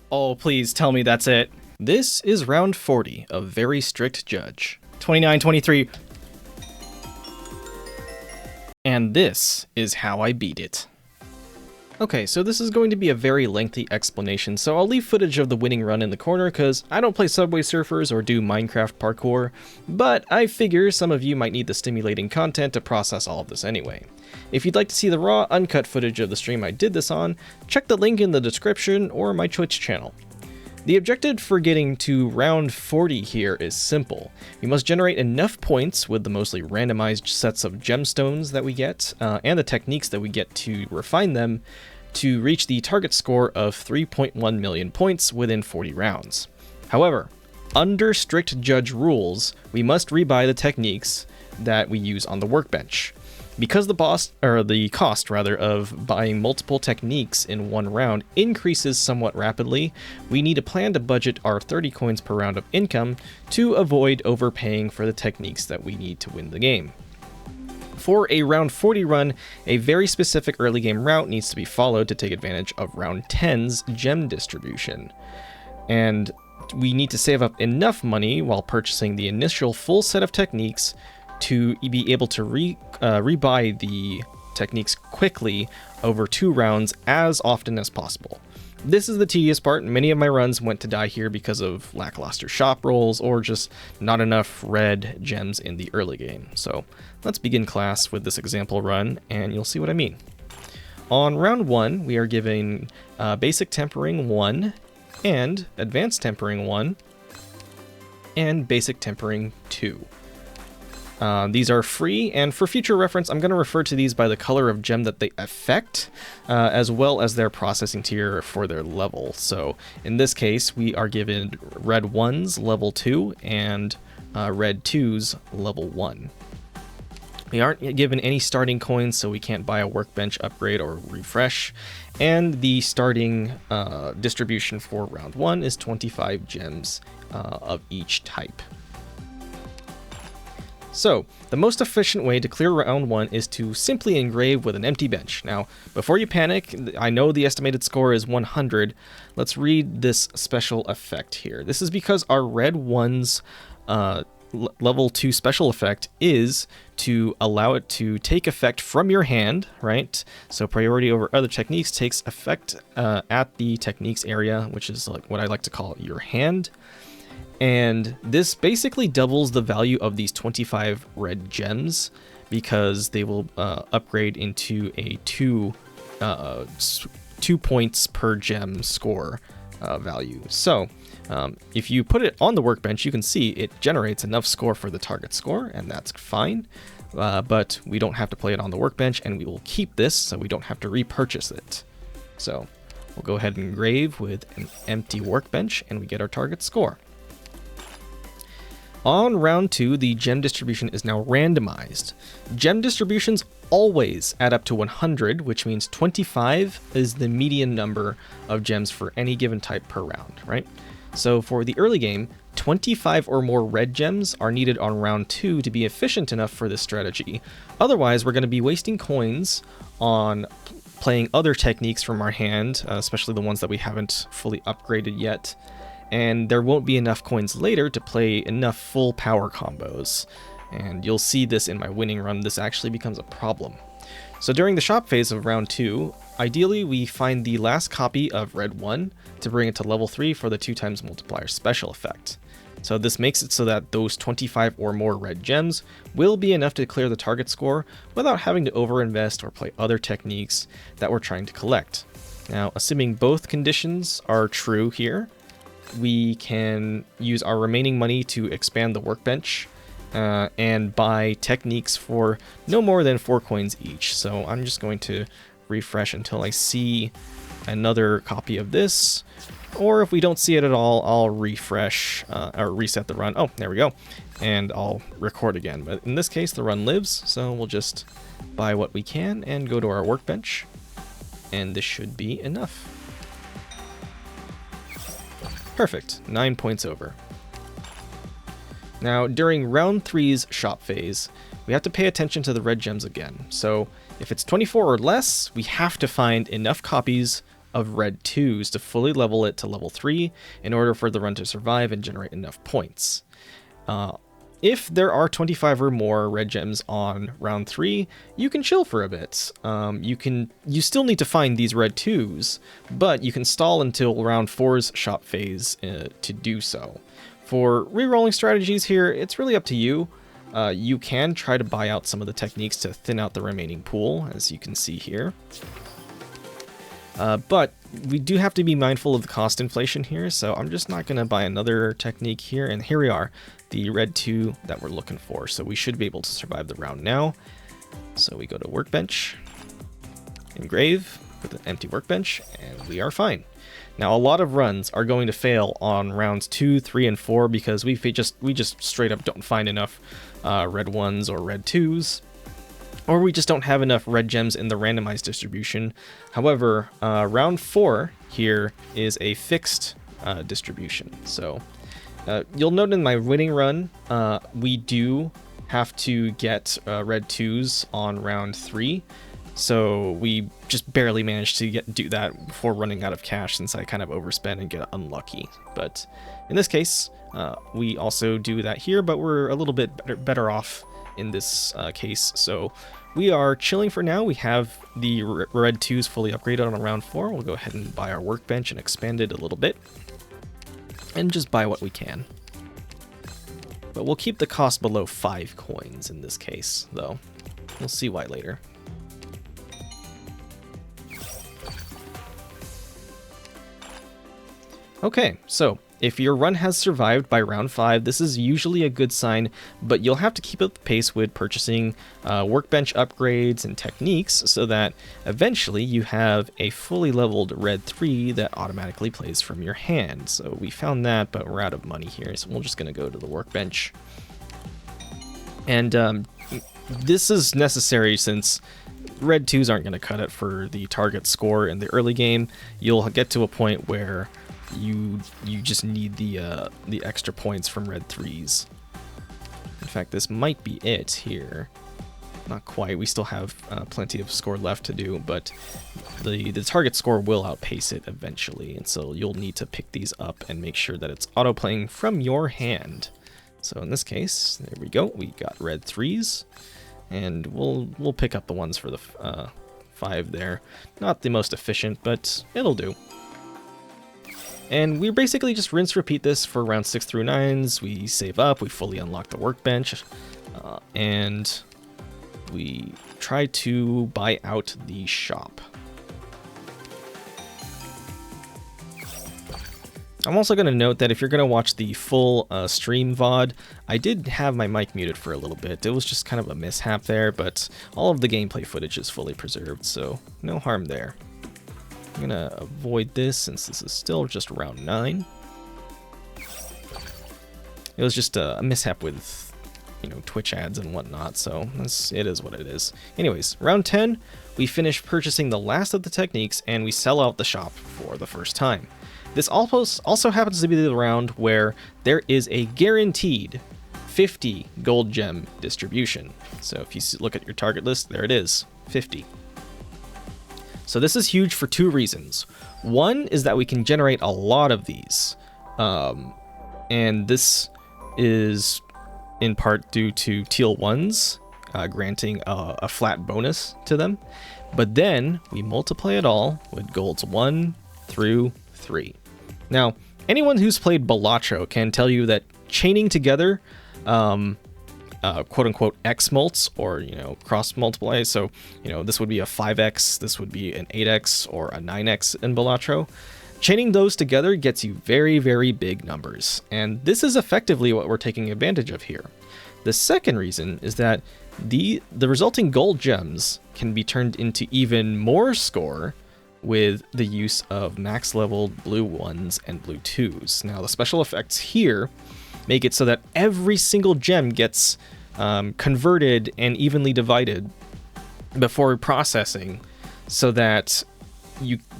Oh, please tell me that's it. This is round 40 of Very Strict Judge. 29, 23. And this is how I beat it. Okay, so this is going to be a very lengthy explanation, so I'll leave footage of the winning run in the corner because I don't play Subway Surfers or do Minecraft parkour, but I figure some of you might need the stimulating content to process all of this anyway. If you'd like to see the raw, uncut footage of the stream I did this on, check the link in the description or my Twitch channel. The objective for getting to round 40 here is simple. We must generate enough points with the mostly randomized sets of gemstones that we get, and the techniques that we get to refine them, to reach the target score of 3.1 million points within 40 rounds. However, under strict judge rules, we must rebuy the techniques that we use on the workbench. Because the cost of buying multiple techniques in one round increases somewhat rapidly, we need a plan to budget our 30 coins per round of income to avoid overpaying for the techniques that we need to win the game. For a round 40 run, a very specific early game route needs to be followed to take advantage of round 10's gem distribution. And we need to save up enough money while purchasing the initial full set of techniques to be able to rebuy the techniques quickly over 2 rounds as often as possible. This is the tedious part. Many of my runs went to die here because of lackluster shop rolls or just not enough red gems in the early game. So let's begin class with this example run and you'll see what I mean. On round 1, we are given basic tempering 1 and advanced tempering 1 and basic tempering 2. These are free, and for future reference, I'm going to refer to these by the color of gem that they affect, as well as their processing tier for their level. So in this case, we are given red 1's level 2 and red 2's level 1. We aren't given any starting coins, so we can't buy a workbench upgrade or refresh, and the starting distribution for round 1 is 25 gems of each type. So, the most efficient way to clear round 1 is to simply engrave with an empty bench. Now, before you panic, I know the estimated score is 100. Let's read this special effect here. This is because our red 1's level 2 special effect is to allow it to take effect from your hand, right? So priority over other techniques takes effect at the techniques area, which is like what I like to call your hand. And this basically doubles the value of these 25 red gems because they will upgrade into a 2 points per gem score value. So if you put it on the workbench, you can see it generates enough score for the target score, and that's fine. But we don't have to play it on the workbench, and we will keep this so we don't have to repurchase it. So we'll go ahead and engrave with an empty workbench, and we get our target score. On round 2, the gem distribution is now randomized. Gem distributions always add up to 100, which means 25 is the median number of gems for any given type per round, right? So for the early game, 25 or more red gems are needed on round 2 to be efficient enough for this strategy. Otherwise, we're going to be wasting coins on playing other techniques from our hand, especially the ones that we haven't fully upgraded yet. And there won't be enough coins later to play enough full power combos. And you'll see this in my winning run, this actually becomes a problem. So during the shop phase of round 2, ideally we find the last copy of red 1 to bring it to level 3 for the 2 times multiplier special effect. So this makes it so that those 25 or more red gems will be enough to clear the target score without having to overinvest or play other techniques that we're trying to collect. Now, assuming both conditions are true here, we can use our remaining money to expand the workbench and buy techniques for no more than 4 coins each. So I'm just going to refresh until I see another copy of this, or if we don't see it at all, I'll refresh or reset the run. Oh, there we go. And I'll record again. But in this case, the run lives, so we'll just buy what we can and go to our workbench. And this should be enough. Perfect, 9 points over. Now, during round 3's shop phase, we have to pay attention to the red gems again. So if it's 24 or less, we have to find enough copies of red 2s to fully level it to level 3 in order for the run to survive and generate enough points. If there are 25 or more red gems on round 3, you can chill for a bit. You still need to find these red 2s, but you can stall until round 4's shop phase to do so. For rerolling strategies here, it's really up to you. You can try to buy out some of the techniques to thin out the remaining pool, as you can see here. But we do have to be mindful of the cost inflation here, so I'm just not going to buy another technique here. And here we are, the red 2 that we're looking for. So we should be able to survive the round now. So we go to Workbench, Engrave with an empty workbench, and we are fine. Now, a lot of runs are going to fail on rounds 2, 3, and 4 because we just straight up don't find enough red 1s or red 2s. Or we just don't have enough red gems in the randomized distribution. However, round 4 here is a fixed distribution. So you'll note in my winning run, we do have to get red 2s on round 3. So we just barely managed to do that before running out of cash since I kind of overspent and get unlucky. But in this case, we also do that here, but we're a little bit better off in this case. So we are chilling for now. We have the red 2s fully upgraded on round 4. We'll go ahead and buy our workbench and expand it a little bit and just buy what we can. But we'll keep the cost below 5 coins in this case, though. We'll see why later. Okay, so if your run has survived by round 5, this is usually a good sign, but you'll have to keep up the pace with purchasing workbench upgrades and techniques so that eventually you have a fully leveled red 3 that automatically plays from your hand. So we found that, but we're out of money here, so we're just going to go to the workbench. And this is necessary since red 2s aren't going to cut it for the target score in the early game. You'll get to a point where you just need the extra points from red 3s. In fact, this might be it here. Not quite. We still have plenty of score left to do, but the target score will outpace it eventually, and so you'll need to pick these up and make sure that it's auto-playing from your hand. So in this case, there we go. We got red 3s, and we'll pick up the ones for the 5 there. Not the most efficient, but it'll do. And we basically just rinse repeat this for round 6 through 9s. We save up, we fully unlock the workbench, and we try to buy out the shop. I'm also going to note that if you're going to watch the full stream VOD, I did have my mic muted for a little bit. It was just kind of a mishap there, but all of the gameplay footage is fully preserved, so no harm there. I'm gonna avoid this since this is still just round 9. It was just a mishap with, Twitch ads and whatnot, so it is what it is. Anyways, round 10, we finish purchasing the last of the techniques and we sell out the shop for the first time. This also happens to be the round where there is a guaranteed 50 gold gem distribution. So if you look at your target list, there it is, 50. So this is huge for 2 reasons. One is that we can generate a lot of these. And this is in part due to teal 1s, granting a flat bonus to them. But then we multiply it all with golds 1 through 3. Now, anyone who's played Balatro can tell you that chaining together quote-unquote X mults, or cross multiply. So this would be a 5x, this would be an 8x or a 9x in Balatro. Chaining those together gets you very, very big numbers, and this is effectively what we're taking advantage of here. The second reason is that the resulting gold gems can be turned into even more score with the use of max leveled blue 1s and blue 2s. Now the special effects here make it so that every single gem gets converted and evenly divided before processing, so that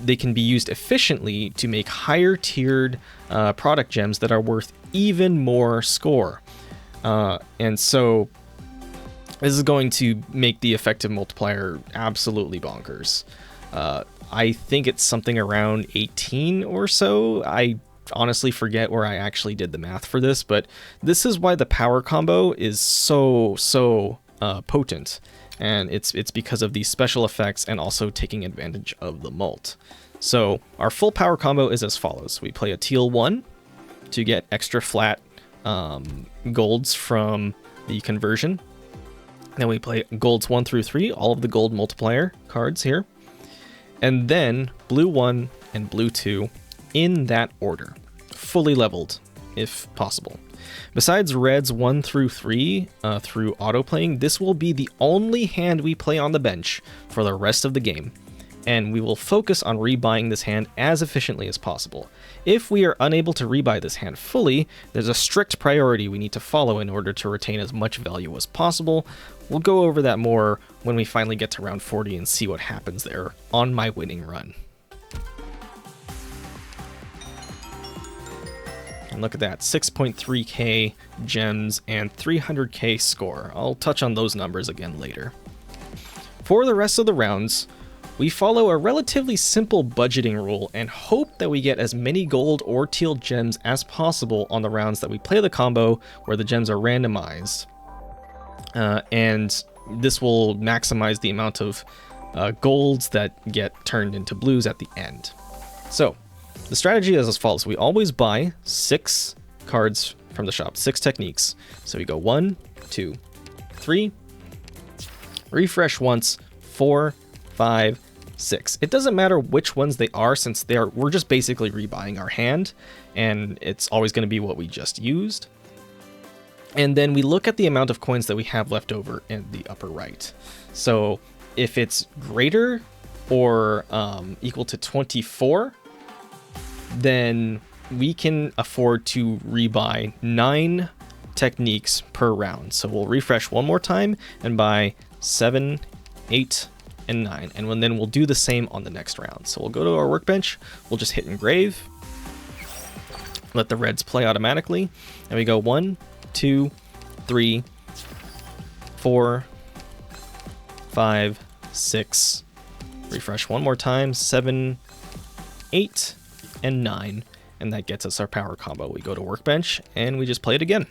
they can be used efficiently to make higher tiered product gems that are worth even more score. And so this is going to make the effective multiplier absolutely bonkers. I think it's something around 18 or so. I honestly forget where I actually did the math for this, but this is why the power combo is so potent. And it's because of these special effects and also taking advantage of the mult. So our full power combo is as follows. We play a teal 1 to get extra flat golds from the conversion. Then we play golds 1 through 3, all of the gold multiplier cards here. And then blue 1 and blue 2 in that order, fully leveled if possible. Besides reds 1 through 3 through auto-playing, this will be the only hand we play on the bench for the rest of the game, and we will focus on rebuying this hand as efficiently as possible. If we are unable to rebuy this hand fully, there's a strict priority we need to follow in order to retain as much value as possible. We'll go over that more when we finally get to round 40 and see what happens there on my winning run. And look at that, 6.3k gems and 300k score. I'll touch on those numbers again later. For the rest of the rounds, we follow a relatively simple budgeting rule and hope that we get as many gold or teal gems as possible on the rounds that we play the combo where the gems are randomized. And this will maximize the amount of golds that get turned into blues at the end. So the strategy is as follows. We always buy 6 cards from the shop, 6 techniques. So we go 1, 2, 3, refresh once, 4, 5, 6. It doesn't matter which ones they are, since we're just basically rebuying our hand, and it's always going to be what we just used. And then we look at the amount of coins that we have left over in the upper right. So if it's greater or equal to 24, then we can afford to rebuy 9 techniques per round. So we'll refresh one more time and buy 7, 8, and 9. And then we'll do the same on the next round. So we'll go to our workbench, we'll just hit engrave, let the reds play automatically, and we go 1, 2, 3, 4, 5, 6, refresh one more time, 7, 8, and 9, and that gets us our power combo. We go to workbench and we just play it again.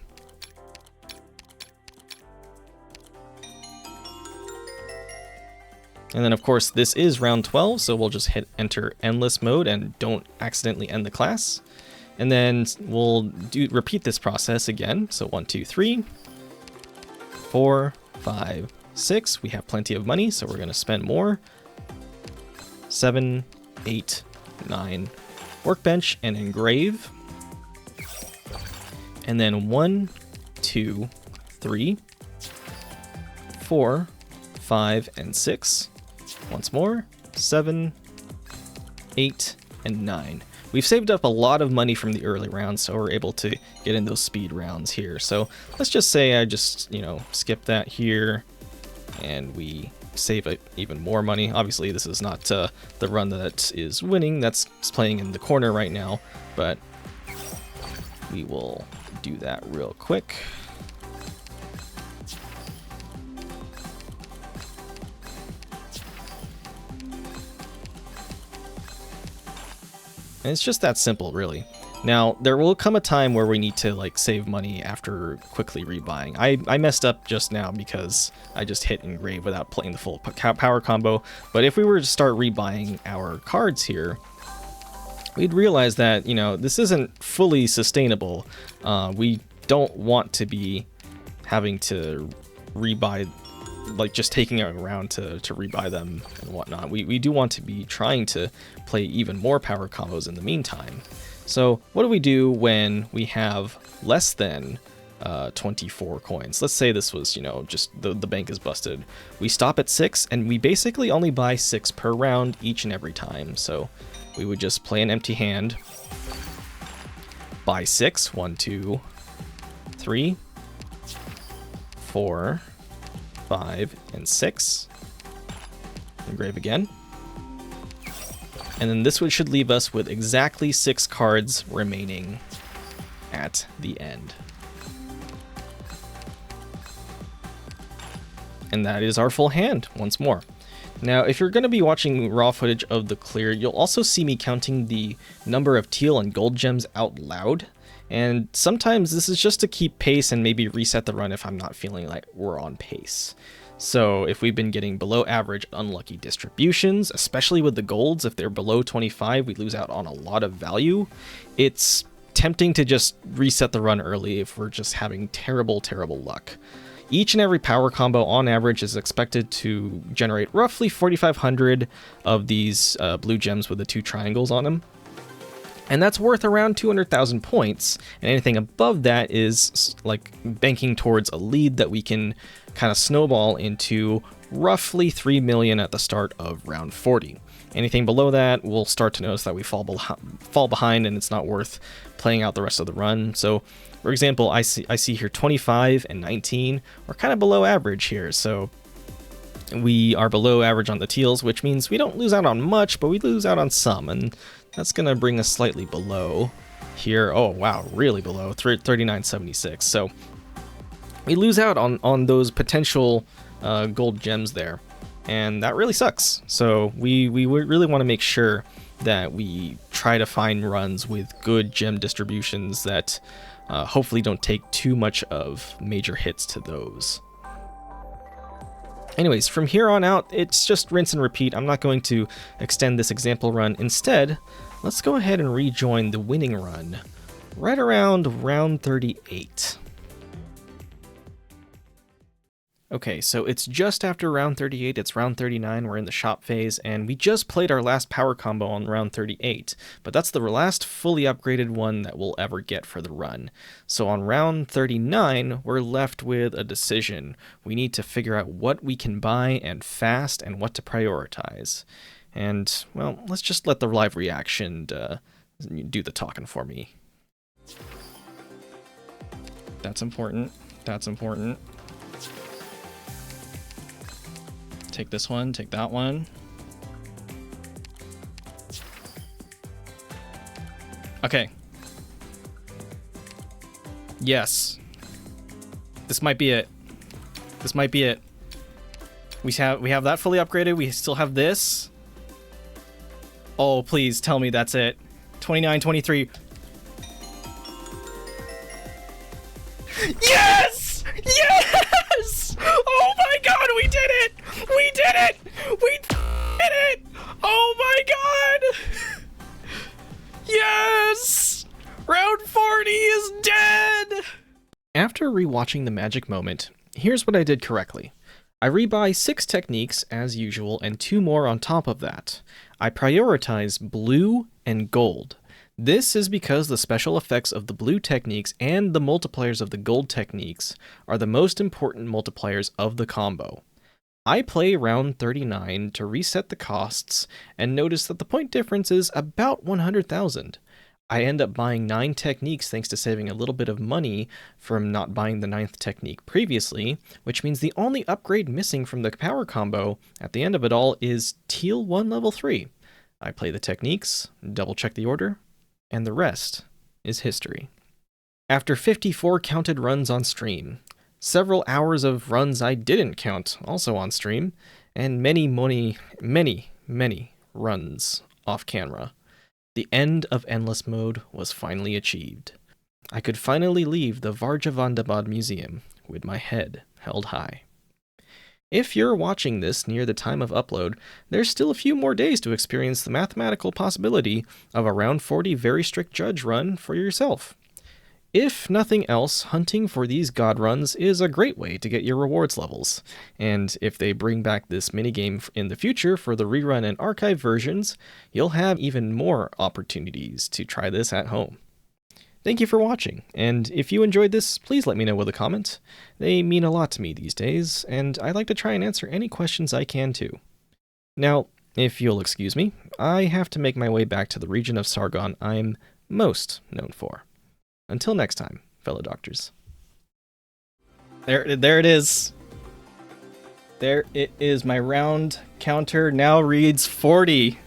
And then of course this is round 12, so we'll just hit enter endless mode and don't accidentally end the class. And then we'll repeat this process again. So 1, 2, 3, 4, 5, 6. We have plenty of money, so we're going to spend more. 7, 8, 9. Workbench and engrave. And then 1, 2, 3, 4, 5, and 6. Once more. 7, 8, and 9. We've saved up a lot of money from the early rounds, so we're able to get in those speed rounds here. So let's just say I just, skip that here, and we save even more money. Obviously, this is not the run that is winning. That's playing in the corner right now, but we will do that real quick. And it's just that simple, really. Now, there will come a time where we need to save money after quickly rebuying. I messed up just now because I just hit engrave without playing the full power combo. But if we were to start rebuying our cards here, we'd realize that, this isn't fully sustainable. We don't want to be having to rebuy, just taking it around to rebuy them and whatnot. We do want to be trying to play even more power combos in the meantime. So what do we do when we have less than 24 coins? Let's say this was, just the bank is busted. We stop at 6, and we basically only buy 6 per round each and every time. So we would just play an empty hand, buy 6, 1, 2, 3, 4, 5, and 6. Engrave again. And then this should leave us with exactly 6 cards remaining at the end. And that is our full hand once more. Now, if you're going to be watching raw footage of the clear, you'll also see me counting the number of teal and gold gems out loud. And sometimes this is just to keep pace and maybe reset the run if I'm not feeling like we're on pace. So if we've been getting below average unlucky distributions, especially with the golds, if they're below 25, we lose out on a lot of value. It's tempting to just reset the run early if we're just having terrible, terrible luck. Each and every power combo on average is expected to generate roughly 4,500 of these blue gems with the 2 triangles on them. And that's worth around 200,000 points, and anything above that is like banking towards a lead that we can kind of snowball into roughly 3 million at the start of round 40. Anything below that, we'll start to notice that we fall behind and it's not worth playing out the rest of the run. So, for example, I see here 25 and 19. We're kind of below average here, so we are below average on the teals, which means we don't lose out on much, but we lose out on some, and that's going to bring us slightly below here. Oh, wow, really below, 39.76. So we lose out on those potential gold gems there, and that really sucks. So we really want to make sure that we try to find runs with good gem distributions that hopefully don't take too much of major hits to those. Anyways, from here on out, it's just rinse and repeat. I'm not going to extend this example run. Instead, let's go ahead and rejoin the winning run right around round 38. Okay, so it's just after round 38, it's round 39, we're in the shop phase, and we just played our last power combo on round 38, but that's the last fully upgraded one that we'll ever get for the run. So on round 39, we're left with a decision. We need to figure out what we can buy and fast and what to prioritize. And, well, let's just let the live reaction do the talking for me. That's important. That's important. Take this one, take that one. Okay. Yes. This might be it. This might be it. We have that fully upgraded. We still have this. Oh, please tell me that's it. 29, 23. Yes! Yes! Oh my god, we did it! We did it! We did it! Oh my god! Yes! Round 40 is dead! After rewatching the magic moment, here's what I did correctly. I rebuy 6 techniques as usual and 2 more on top of that. I prioritize blue and gold. This is because the special effects of the blue techniques and the multipliers of the gold techniques are the most important multipliers of the combo. I play round 39 to reset the costs and notice that the point difference is about 100,000. I end up buying 9 techniques thanks to saving a little bit of money from not buying the 9th technique previously, which means the only upgrade missing from the power combo at the end of it all is Teal 1 level 3. I play the techniques, double check the order, and the rest is history. After 54 counted runs on stream, several hours of runs I didn't count also on stream, and many runs off camera, the end of Endless Mode was finally achieved. I could finally leave the Varjavandabad Museum with my head held high. If you're watching this near the time of upload, there's still a few more days to experience the mathematical possibility of a round 40 very strict judge run for yourself. If nothing else, hunting for these god runs is a great way to get your rewards levels, and if they bring back this minigame in the future for the rerun and archive versions, you'll have even more opportunities to try this at home. Thank you for watching, and if you enjoyed this, please let me know with a comment. They mean a lot to me these days, and I like to try and answer any questions I can too. Now, if you'll excuse me, I have to make my way back to the region of Sargon I'm most known for. Until next time, fellow doctors. There it is. There it is. My round counter now reads 40.